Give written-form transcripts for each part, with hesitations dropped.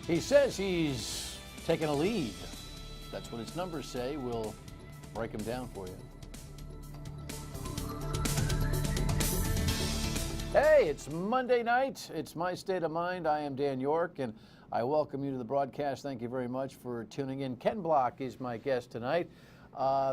He says he's taking a lead. That's what his numbers say. We'll break them down for you. Hey, it's Monday night. It's My State of Mind. I am Dan York, and I welcome you to the broadcast. Thank you very much for tuning in. Ken Block is my guest tonight.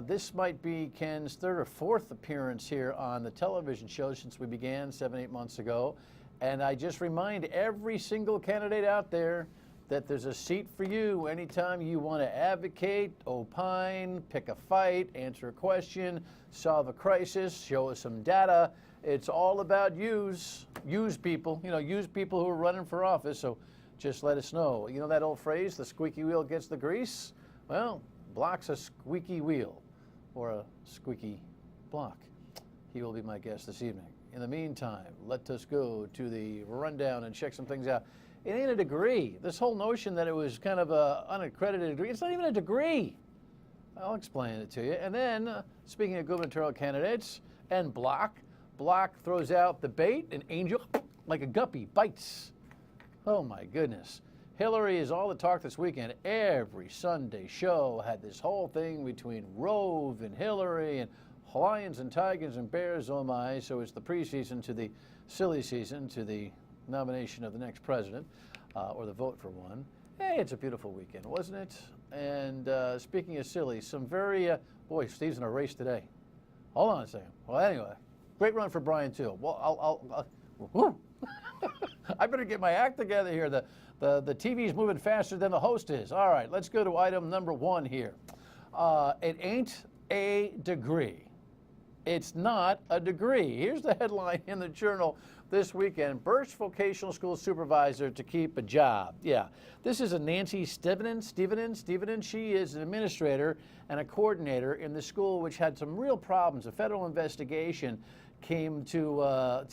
This might be Ken's third or fourth appearance here on the television show since we began 7-8 months ago. And I just remind every single candidate out there that there's a seat for you anytime you want to advocate, opine, pick a fight, answer a question, solve a crisis, show us some data. It's all about use people, use people who are running for office. So just let us know. You know that old phrase, the squeaky wheel gets the grease? Well, Block's a squeaky wheel or a squeaky block. He will be my guest this evening. In the meantime, let us go to the rundown and check some things out. It ain't a degree. This whole notion that it was kind of an unaccredited degree, it's not even a degree. I'll explain it to you. And then, speaking of gubernatorial candidates and Block throws out the bait and Angel, like a guppy, bites. Oh my goodness. Hillary is all the talk this weekend. Every Sunday show had this whole thing between Rove and Hillary and Lions and Tigers and Bears, oh my. So it's the preseason to the silly season to the nomination of the next president, or the vote for one. Hey, it's a beautiful weekend, wasn't it? And speaking of silly, some very, boy, Steve's in a race today. Hold on a second. Well, anyway, great run for Brian, too. Well, I better get my act together here. The TV's moving faster than the host is. All right, let's go to item number one here. It ain't a degree. It's not a degree. Here's the headline in the Journal this weekend. Birch Vocational School Supervisor to keep a job. Yeah, this is a Nancy Stevenson. She is an administrator and a coordinator in the school, which had some real problems. A federal investigation came to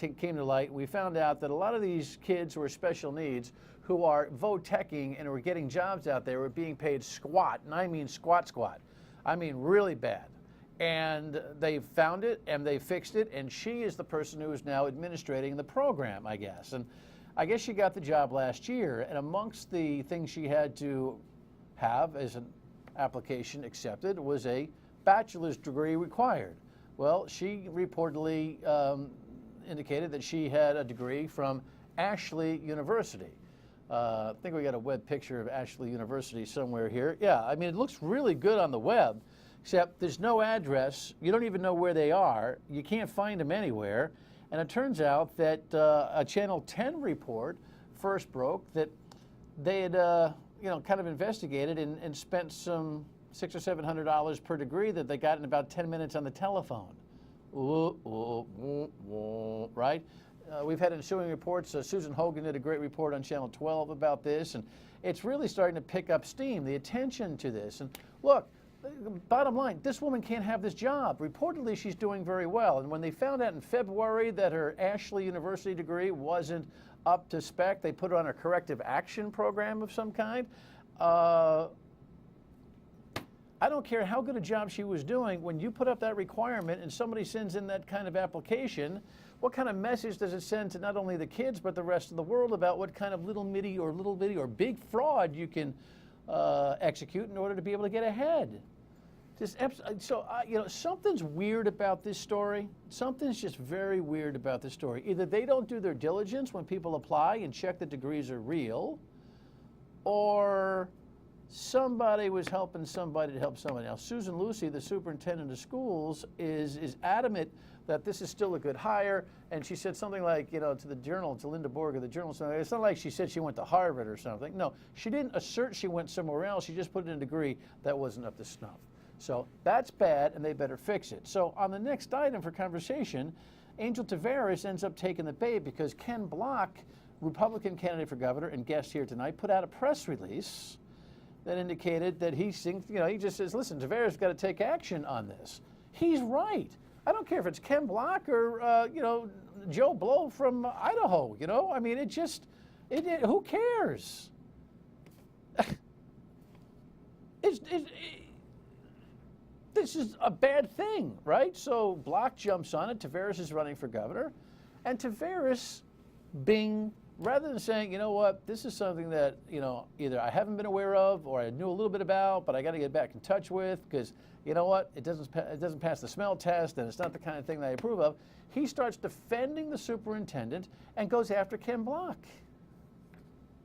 light. We found out that a lot of these kids who are special needs, who are vo-teching and were getting jobs out there, were being paid squat, and I mean squat. I mean really bad. And they found it and they fixed it, and she is the person who is now administrating the program, I guess. And I guess she got the job last year, and amongst the things she had to have as an application accepted was a bachelor's degree required. Well, she reportedly indicated that she had a degree from Ashley University. I think we got a web picture of Ashley University somewhere here. Yeah, I mean, it looks really good on the web, except there's no address. You don't even know where they are. You can't find them anywhere. And it turns out that a Channel 10 report first broke that they had, kind of investigated and spent some $600 or $700 per degree that they got in about 10 minutes on the telephone. Right? We've had ensuing reports. Susan Hogan did a great report on Channel 12 about this, and it's really starting to pick up steam, the attention to this. And look, bottom line, this woman can't have this job. Reportedly, she's doing very well. And when they found out in February that her Ashley University degree wasn't up to spec, they put her on a corrective action program of some kind. I don't care how good a job she was doing. When you put up that requirement and somebody sends in that kind of application, what kind of message does it send to not only the kids but the rest of the world about what kind of little bitty or big fraud you can execute in order to be able to get ahead? Something's weird about this story. Something's just very weird about this story. Either they don't do their diligence when people apply and check that degrees are real, or somebody was helping somebody to help somebody else. Susan Lucy, the superintendent of schools, is adamant that this is still a good hire, and she said something like, to the Journal, to Linda Borg of the Journal, it's not like she said she went to Harvard or something. No, she didn't assert she went somewhere else. She just put in a degree that wasn't up to snuff. So that's bad, and they better fix it. So on the next item for conversation, Angel Taveras ends up taking the bait because Ken Block, Republican candidate for governor and guest here tonight, put out a press release that indicated that he thinks, he just says, listen, Taveras got to take action on this. He's right. I don't care if it's Ken Block or, Joe Blow from Idaho, I mean, who cares? This is a bad thing, right? So Block jumps on it. Taveras is running for governor. And Taveras, bing, rather than saying, you know what, this is something that, you know, either I haven't been aware of or I knew a little bit about, but I got to get back in touch with because, you know what, it doesn't pass the smell test and it's not the kind of thing that I approve of, he starts defending the superintendent and goes after Ken Block.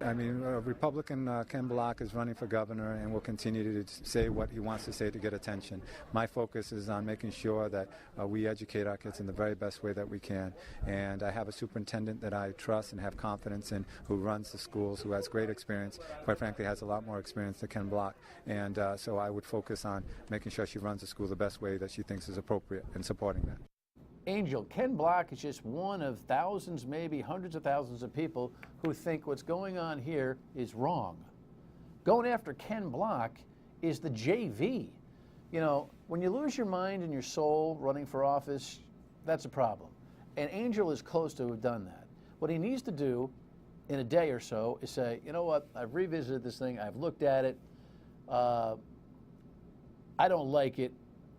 I mean, Republican Ken Block is running for governor and will continue to say what he wants to say to get attention. My focus is on making sure that we educate our kids in the very best way that we can. And I have a superintendent that I trust and have confidence in who runs the schools, who has great experience, quite frankly has a lot more experience than Ken Block. And so I would focus on making sure she runs the school the best way that she thinks is appropriate and supporting that. Angel, Ken Block is just one of thousands, maybe hundreds of thousands of people who think what's going on here is wrong. Going after Ken Block is the JV. You know, when you lose your mind and your soul running for office, that's a problem. And Angel is close to have done that. What he needs to do in a day or so is say, you know what, I've revisited this thing, I've looked at it, I don't like it,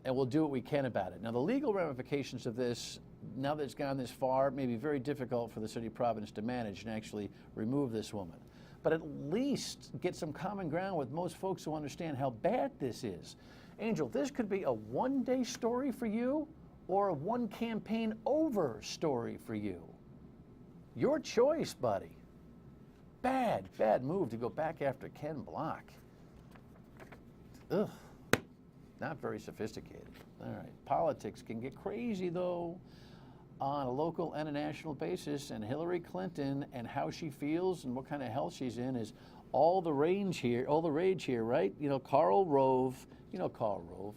and we'll do what we can about it. Now, the legal ramifications of this, now that it's gone this far, may be very difficult for the city of Providence to manage and actually remove this woman. But at least get some common ground with most folks who understand how bad this is. Angel, this could be a one-day story for you or a one campaign over story for you. Your choice, buddy. Bad move to go back after Ken Block. Ugh. Not very sophisticated. All right. Politics can get crazy, though, on a local and a national basis. And Hillary Clinton and how she feels and what kind of health she's in is all the rage here, right? You know, Karl Rove. You know Karl Rove.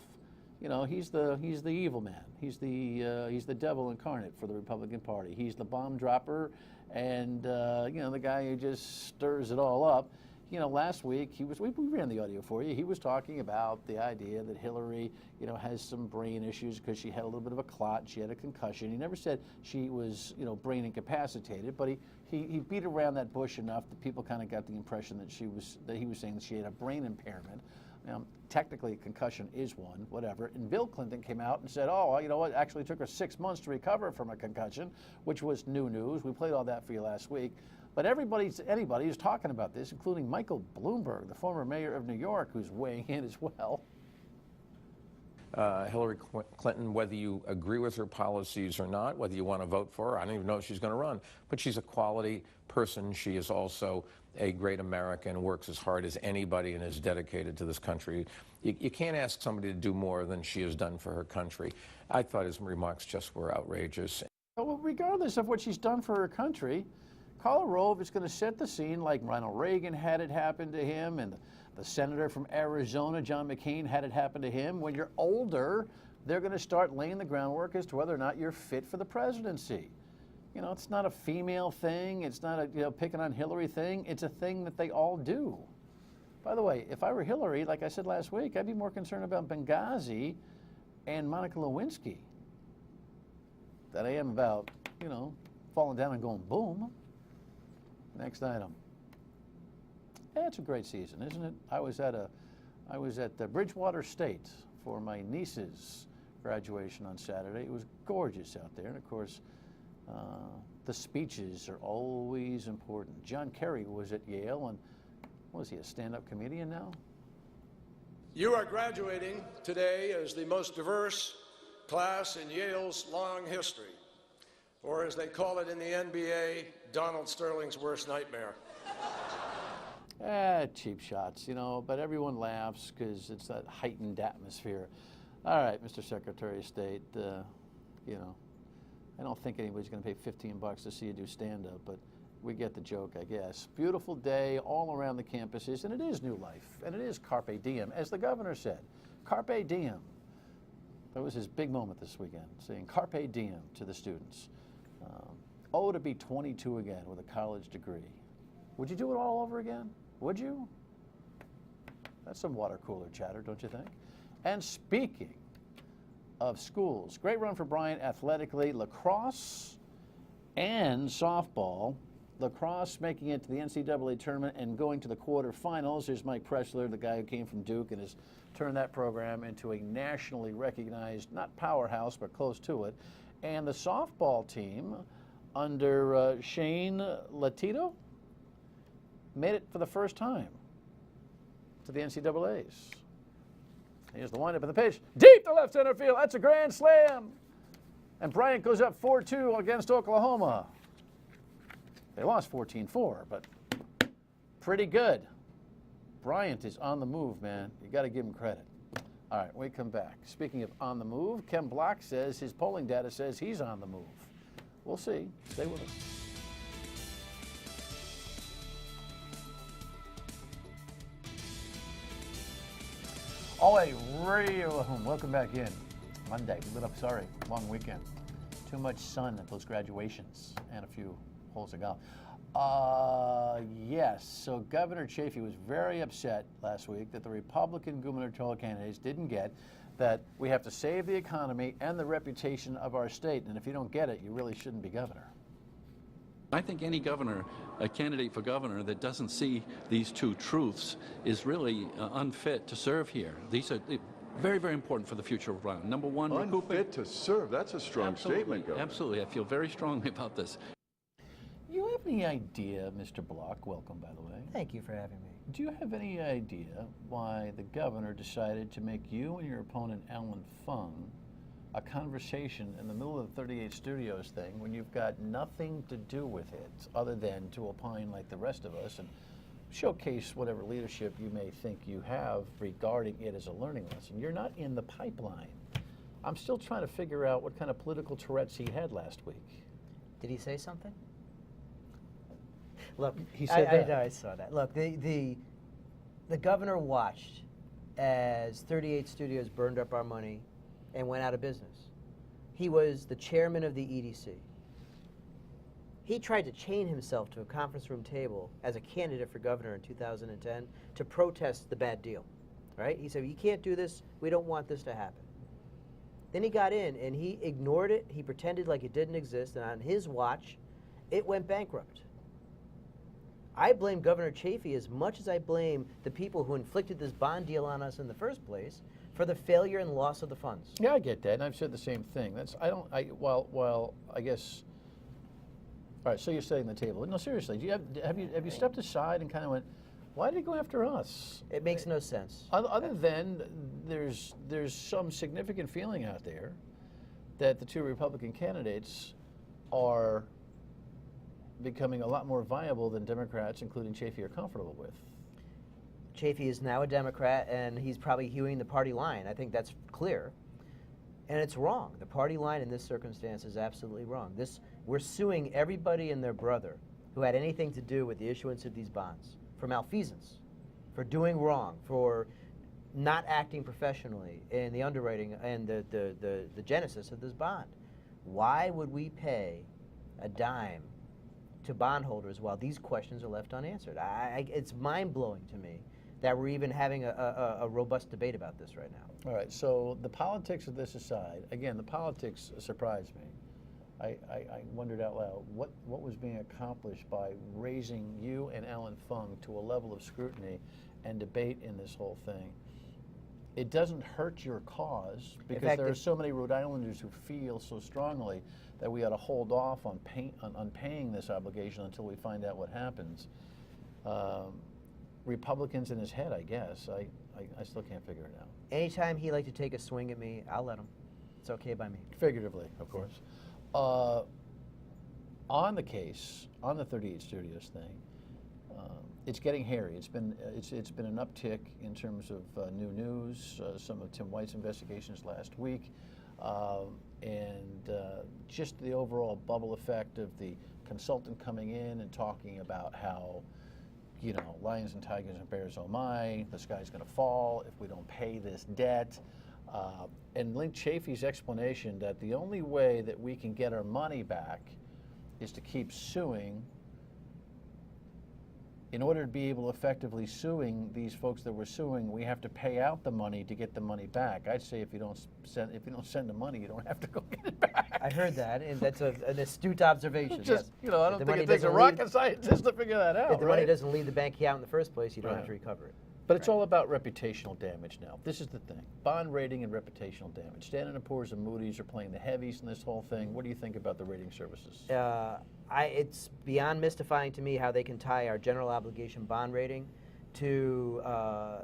You know, he's the evil man. He's the devil incarnate for the Republican Party. He's the bomb dropper, and you know, the guy who just stirs it all up. You know, last week we ran the audio for you. He was talking about the idea that Hillary, you know, has some brain issues because she had a little bit of a clot. She had a concussion. He never said she was, you know, brain incapacitated, but he beat around that bush enough that people kind of got the impression that he was saying that she had a brain impairment. Now, technically, concussion is one, whatever. And Bill Clinton came out and said, oh, well, you know what, actually took her 6 months to recover from a concussion, which was new news. We played all that for you last week. But anybody who's talking about this, including Michael Bloomberg, the former mayor of New York, who's weighing in as well. Hillary Clinton, whether you agree with her policies or not, whether you want to vote for her, I don't even know if she's going to run, but she's a quality person. She is also a great American, works as hard as anybody and is dedicated to this country. You can't ask somebody to do more than she has done for her country. I thought his remarks just were outrageous. Well, regardless of what she's done for her country, Karl Rove is going to set the scene like Ronald Reagan had it happen to him, and the senator from Arizona, John McCain, had it happen to him. When you're older, they're going to start laying the groundwork as to whether or not you're fit for the presidency. You know, it's not a female thing. It's not a, you know, picking on Hillary thing. It's a thing that they all do. By the way, if I were Hillary, like I said last week, I'd be more concerned about Benghazi and Monica Lewinsky than I am about, you know, falling down and going boom. Next item. It's a great season, isn't it? I was at Bridgewater State for my niece's graduation on Saturday. It was gorgeous out there, and of course, the speeches are always important. John Kerry was at Yale, and was he a stand-up comedian now? You are graduating today as the most diverse class in Yale's long history, or as they call it in the NBA, Donald Sterling's worst nightmare. Cheap shots, you know, but everyone laughs because it's that heightened atmosphere. All right, Mr. Secretary of State, you know, I don't think anybody's going to pay $15 to see you do stand-up, but we get the joke, I guess. Beautiful day all around the campuses, and it is new life, and it is Carpe Diem, as the governor said. Carpe Diem. That was his big moment this weekend, saying Carpe Diem to the students. To be 22 again with a college degree. Would you do it all over again? Would you? That's some water cooler chatter, don't you think? And speaking of schools, great run for Bryant athletically, lacrosse and softball. Lacrosse making it to the NCAA tournament and going to the quarterfinals. Here's Mike Pressler, the guy who came from Duke and has turned that program into a nationally recognized, not powerhouse, but close to it. And the softball team under Shane Latito made it for the first time to the NCAAs. Here's the windup of the pitch. Deep to left center field. That's a grand slam. And Bryant goes up 4-2 against Oklahoma. They lost 14-4, but pretty good. Bryant is on the move, man. You got to give him credit. All right, we come back. Speaking of on the move, Ken Block says his polling data says he's on the move. We'll see. Stay with us. All right, Radio Home. Welcome back in. Monday, we lit up, sorry, long weekend. Too much sun at those graduations and a few holes of golf. Yes, so Governor Chafee was very upset last week that the Republican gubernatorial candidates didn't get that we have to save the economy and the reputation of our state, and if you don't get it, you really shouldn't be governor. I think any governor, a candidate for governor that doesn't see these two truths is really unfit to serve here. These are very, very important for the future of Rhode Island. Number one, unfit to serve. That's a strong statement, Governor. Absolutely. I feel very strongly about this. You have any idea, Mr. Block, welcome by the way. Thank you for having me. Do you have any idea why the governor decided to make you and your opponent, Alan Fung, a conversation in the middle of the 38 Studios thing when you've got nothing to do with it other than to opine like the rest of us and showcase whatever leadership you may think you have regarding it as a learning lesson? You're not in the pipeline. I'm still trying to figure out what kind of political Tourette's he had last week. Did he say something? Look, He said that. I saw that. Look, the governor watched as 38 Studios burned up our money and went out of business. He was the chairman of the EDC. He tried to chain himself to a conference room table as a candidate for governor in 2010 to protest the bad deal, right? He said, you can't do this. We don't want this to happen. Then he got in and he ignored it. He pretended like it didn't exist. And on his watch, it went bankrupt. I blame Governor Chafee as much as I blame the people who inflicted this bond deal on us in the first place for the failure and loss of the funds. Yeah, I get that, and I've said the same thing. Well, I guess. All right, so you're setting the table. No, seriously, do you have you stepped aside and kind of went, why did he go after us? It makes no sense. Other than there's some significant feeling out there that the two Republican candidates are becoming a lot more viable than Democrats, including Chafee, are comfortable with. Chafee is now a Democrat, and he's probably hewing the party line. I think that's clear. And it's wrong. The party line in this circumstance is absolutely wrong. We're suing everybody and their brother who had anything to do with the issuance of these bonds for malfeasance, for doing wrong, for not acting professionally in the underwriting and the genesis of this bond. Why would we pay a dime to bondholders while these questions are left unanswered? It's mind-blowing to me that we're even having a robust debate about this right now. All right, so the politics of this aside, again, the politics surprised me. I wondered out loud what was being accomplished by raising you and Alan Fung to a level of scrutiny and debate in this whole thing. It doesn't hurt your cause because there are so many Rhode Islanders who feel so strongly that we ought to hold off on paying this obligation until we find out what happens. Republicans in his head, I guess. I still can't figure it out. Anytime he'd like to take a swing at me, I'll let him. It's okay by me. Figuratively, of course. On the case, on the 38 Studios thing, it's getting hairy. It's been an uptick in terms of new news. Some of Tim White's investigations last week, and just the overall bubble effect of the consultant coming in and talking about how, you know, lions and tigers and bears, oh my, the sky's going to fall if we don't pay this debt. And Link Chafee's explanation that the only way that we can get our money back is to keep suing. In order to be able to effectively suing these folks that we're suing, we have to pay out the money to get the money back. I'd say if you don't send the money, you don't have to go get it back. I heard that, and that's an astute observation. Just, yes. you know, I don't think it takes a rocket scientist to figure that out. If the money doesn't leave the bank account in the first place, you don't have to recover it. But it's all about reputational damage now. This is the thing. Bond rating and reputational damage. Standard & Poor's and Moody's are playing the heavies in this whole thing. What do you think about the rating services? It's beyond mystifying to me how they can tie our general obligation bond rating to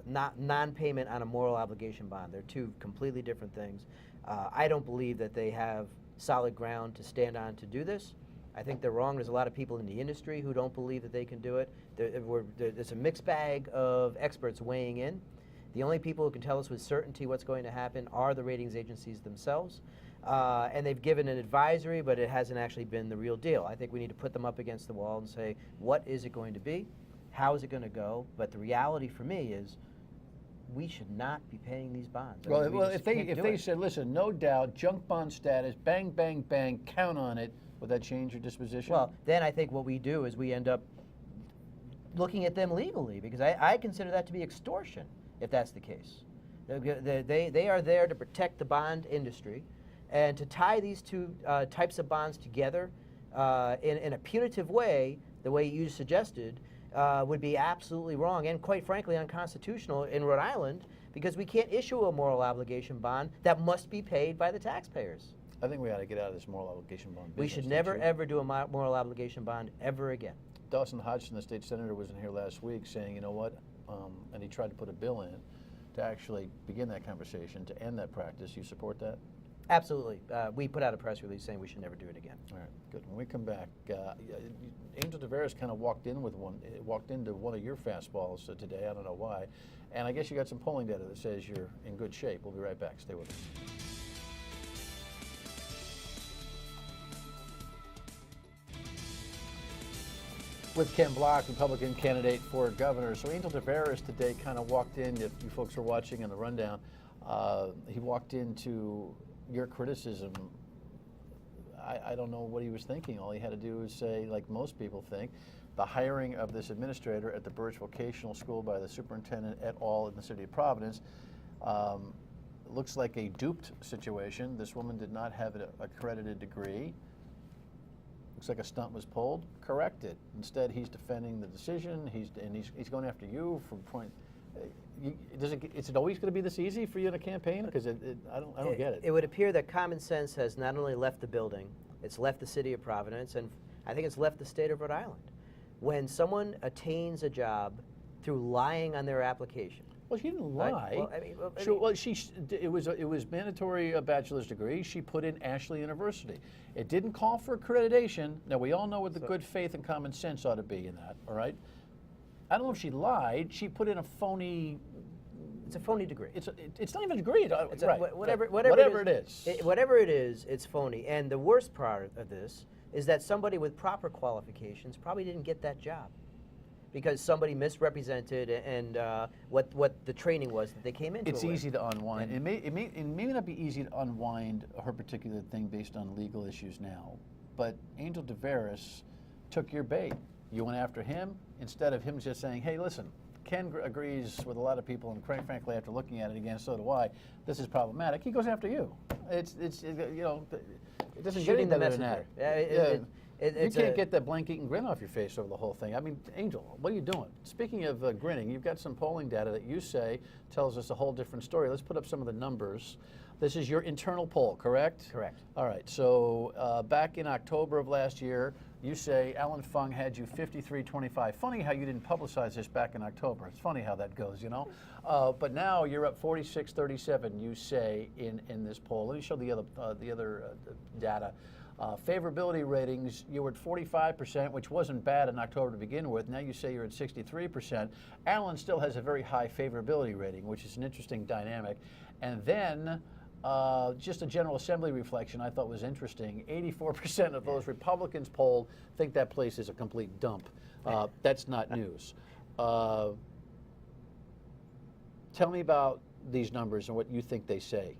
non-payment on a moral obligation bond. They're two completely different things. I don't believe that they have solid ground to stand on to do this. I think they're wrong. There's a lot of people in the industry who don't believe that they can do it. There's a mixed bag of experts weighing in. The only people who can tell us with certainty what's going to happen are the ratings agencies themselves. And they've given an advisory, but it hasn't actually been the real deal. I think we need to put them up against the wall and say, what is it going to be? How is it going to go? But the reality for me is we should not be paying these bonds. Well, if they said, listen, no doubt, junk bond status, bang, bang, bang, count on it, would that change your disposition? Well, then I think what we do is we end up looking at them legally, because I consider that to be extortion, if that's the case. They are there to protect the bond industry, and to tie these two types of bonds together in a punitive way, the way you suggested, would be absolutely wrong and, quite frankly, unconstitutional in Rhode Island, because we can't issue a moral obligation bond that must be paid by the taxpayers. I think we ought to get out of this moral obligation bond business. We should never, ever do a moral obligation bond ever again. Dawson Hodgson, the state senator, was in here last week saying, you know what, and he tried to put a bill in to actually begin that conversation, to end that practice. You support that? Absolutely. We put out a press release saying we should never do it again. All right, good. When we come back, Angel Tavares kind of walked into one of your fastballs today. I don't know why. And I guess you got some polling data that says you're in good shape. We'll be right back. Stay with us. With Ken Block, Republican candidate for governor. So Angel Tavares today kind of walked in, if you folks are watching in the rundown, he walked into your criticism. I don't know what he was thinking. All he had to do was say, like most people think, the hiring of this administrator at the Birch Vocational School by the superintendent et al. In the city of Providence looks like a duped situation. This woman did not have an accredited degree. Looks like a stunt was pulled. Correct it. Instead, he's defending the decision. He's going after you for point. Is it always going to be this easy for you in a campaign? Because I don't get it. It would appear that common sense has not only left the building, it's left the city of Providence, and I think it's left the state of Rhode Island. When someone attains a job through lying on their application. Well, she didn't lie. Right? Well, it was mandatory a bachelor's degree. She put in Ashley University. It didn't call for accreditation. Now we all know what the good faith and common sense ought to be in that. All right. I don't know if she lied. She put in a phony. It's a phony degree. It's not even a degree. It's right. Whatever it is. Whatever it is, it's phony. And the worst part of this is that somebody with proper qualifications probably didn't get that job, because somebody misrepresented and what the training was that they came into. It's easy to unwind. It may not be easy to unwind her particular thing based on legal issues now, but Angel Tavares took your bait. You went after him instead of him just saying, hey, listen, Ken agrees with a lot of people, and frankly, after looking at it again, so do I, this is problematic. He goes after you. It doesn't get any better than that. You can't get that blank-eating grin off your face over the whole thing. I mean, Angel, what are you doing? Speaking of grinning, you've got some polling data that you say tells us a whole different story. Let's put up some of the numbers. This is your internal poll, correct? Correct. All right. So back in October of last year, you say Alan Fung had you 53-25. Funny how you didn't publicize this back in October. It's funny how that goes, you know. But now you're up 46-37. You say in this poll. Let me show the other data. Favorability ratings, you were at 45%, which wasn't bad in October to begin with. Now you say you're at 63%. Alan still has a very high favorability rating, which is an interesting dynamic. And then just a General Assembly reflection I thought was interesting. 84% of those Republicans polled think that place is a complete dump. That's not news. Tell me about these numbers and what you think they say.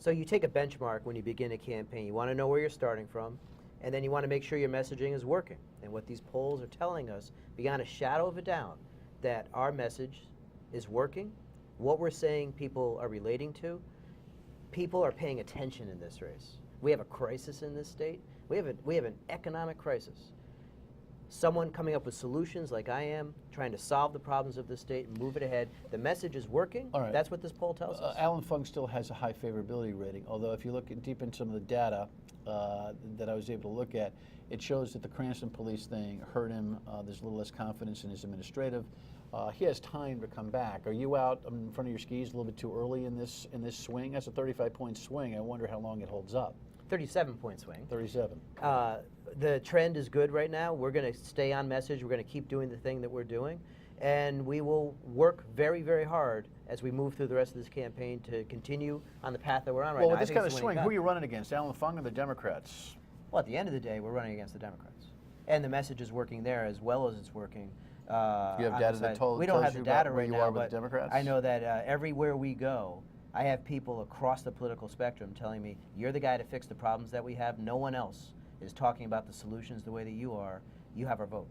So you take a benchmark when you begin a campaign. You want to know where you're starting from, and then you want to make sure your messaging is working. And what these polls are telling us, beyond a shadow of a doubt, that our message is working. What we're saying people are relating to. People are paying attention in this race. We have a crisis in this state. We have an economic crisis. someone coming up with solutions like I am, trying to solve the problems of the state and move it ahead. The message is working. All right. That's what this poll tells us. Alan Fung still has a high favorability rating, although if you look deep into some of the data that I was able to look at, it shows that the Cranston police thing hurt him. There's a little less confidence in his administrative. He has time to come back. Are you out in front of your skis a little bit too early in this swing? That's a 35-point swing. I wonder how long it holds up. 37-point swing. 37. The trend is good right now. We're going to stay on message. We're going to keep doing the thing that we're doing. And we will work very, very hard as we move through the rest of this campaign to continue on the path that we're on right now. Well, with I this think kind of it's a winning swing, who are path. you running against, Alan Fung or the Democrats? Well, at the end of the day, we're running against the Democrats. And the message is working there as well as it's working. You have on data the that side. tells We don't have you the data about where right you now, are with but the Democrats? I know that everywhere we go, I have people across the political spectrum telling me, you're the guy to fix the problems that we have. No one else is talking about the solutions the way that you are. You have our vote.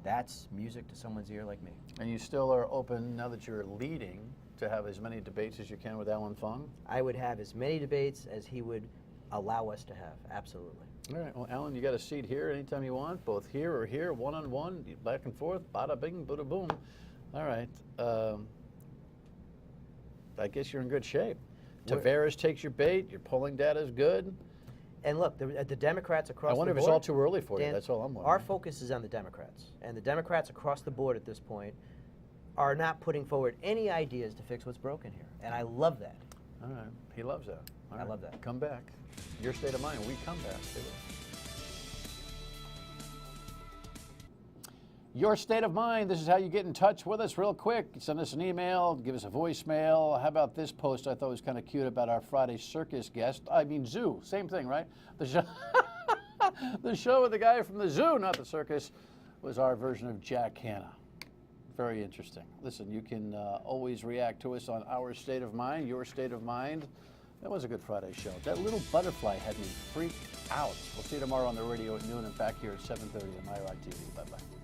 That's music to someone's ear like me. And you still are open, now that you're leading, to have as many debates as you can with Alan Fung? I would have as many debates as he would allow us to have, absolutely. All right, well, Alan, you got a seat here anytime you want, both here or here, one-on-one, back and forth, bada bing, bada boom. All right. I guess you're in good shape. Tavares takes your bait, your polling data is good. And look, the Democrats across the board. I wonder if it's all too early for you. Dan, That's all I'm wondering. Our focus is on the Democrats. And the Democrats across the board at this point are not putting forward any ideas to fix what's broken here. And I love that. All right. He loves that. All I right. love that. Come back. Your state of mind. We come back. Your state of mind. This is how you get in touch with us real quick. Send us an email. Give us a voicemail. How about this post I thought was kind of cute about our Friday circus guest? I mean, zoo. Same thing, right? The show, the show with the guy from the zoo, not the circus, was our version of Jack Hanna. Very interesting. Listen, you can always react to us on our state of mind, your state of mind. That was a good Friday show. That little butterfly had me freaked out. We'll see you tomorrow on the radio at noon and back here at 7:30 on MyROC TV. Bye-bye.